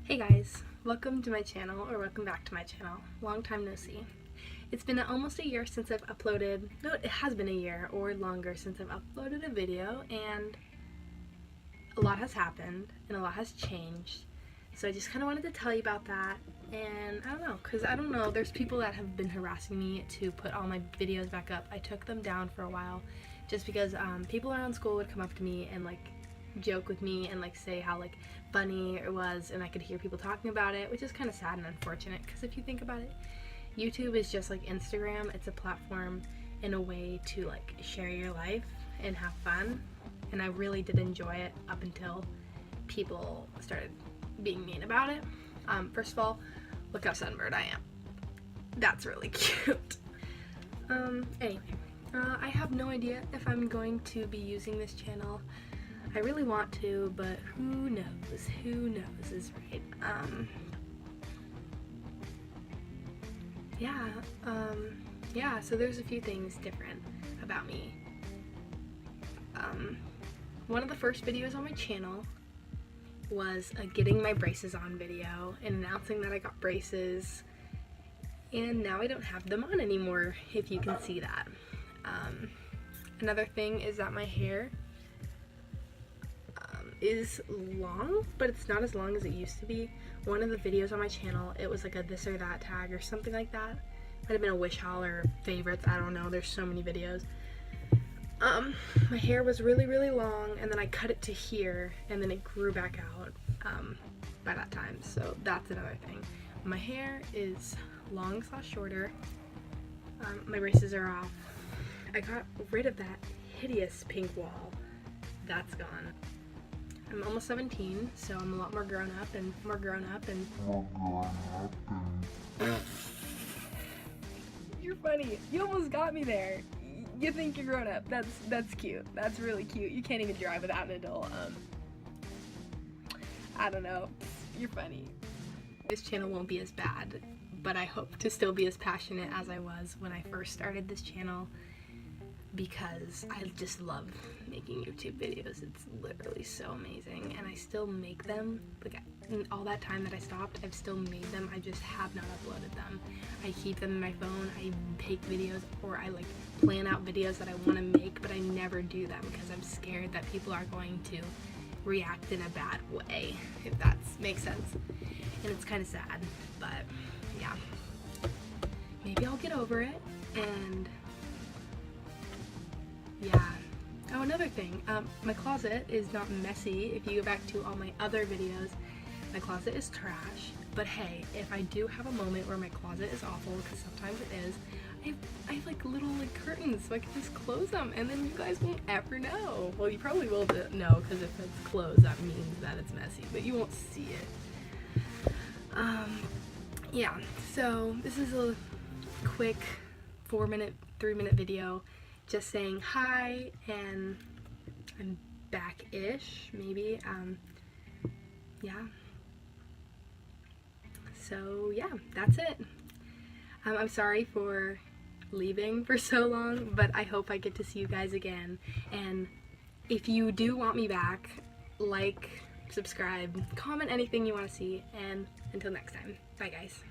Hey guys, welcome to my channel, or welcome back to my channel. Long time no see. It's been almost a year since I've uploaded, no, it has been a year or longer since I've uploaded a video, and a lot has happened and a lot has changed. So I just kind of wanted to tell you about that, and I don't know, because I don't know, there's people that have been harassing me to put all my videos back up. I took them down for a while just because people around school would come up to me and joke with me and say how funny it was, and I could hear people talking about it, which is kind of sad and unfortunate because if you think about it, YouTube is just like Instagram. It's a platform in a way to share your life and have fun, and I really did enjoy it up until people started being mean about it. First of all, look how sunburned I am. That's really cute. Anyway, I have no idea if I'm going to be using this channel. I really want to, but who knows? Who knows is right. Yeah, so there's a few things different about me. One of the first videos on my channel was a getting my braces on video and announcing that I got braces, and now I don't have them on anymore, if you can see that. Another thing is that my hair is long, but it's not as long as it used to be. One of the videos on my channel, it was like a this or that tag or something like that. Might have been a wish haul or favorites, I don't know, there's so many videos. My hair was really long, and then I cut it to here, and then it grew back out by that time, so that's another thing. My hair is long / shorter. My braces are off. I got rid of that hideous pink wall. That's gone. I'm almost 17, so I'm a lot more grown up and You're funny. You almost got me there. You think you're grown up. That's cute. That's really cute. You can't even drive without an adult. I don't know. You're funny. This channel won't be as bad, but I hope to still be as passionate as I was when I first started this channel, because I just love making YouTube videos. It's literally so amazing, and I still make them. In all that time that I stopped, I've still made them. I just have not uploaded them. I keep them in my phone. I take videos, or I plan out videos that I want to make, but I never do them because I'm scared that people are going to react in a bad way, if that makes sense. And it's kind of sad, but yeah. Maybe I'll get over it, and yeah. Oh, another thing, my closet is not messy. If you go back to all my other videos, my closet is trash. But hey, if I do have a moment where my closet is awful, because sometimes it is, I have little curtains, so I can just close them, and then you guys won't ever know. Well, you probably will know, because if it's closed, that means that it's messy, but you won't see it. Yeah, so this is a quick 3-minute video, just saying hi, and I'm back-ish, maybe. Yeah. So yeah, that's it. I'm sorry for leaving for so long, but I hope I get to see you guys again. And if you do want me back, subscribe, comment anything you want to see, and until next time, bye guys.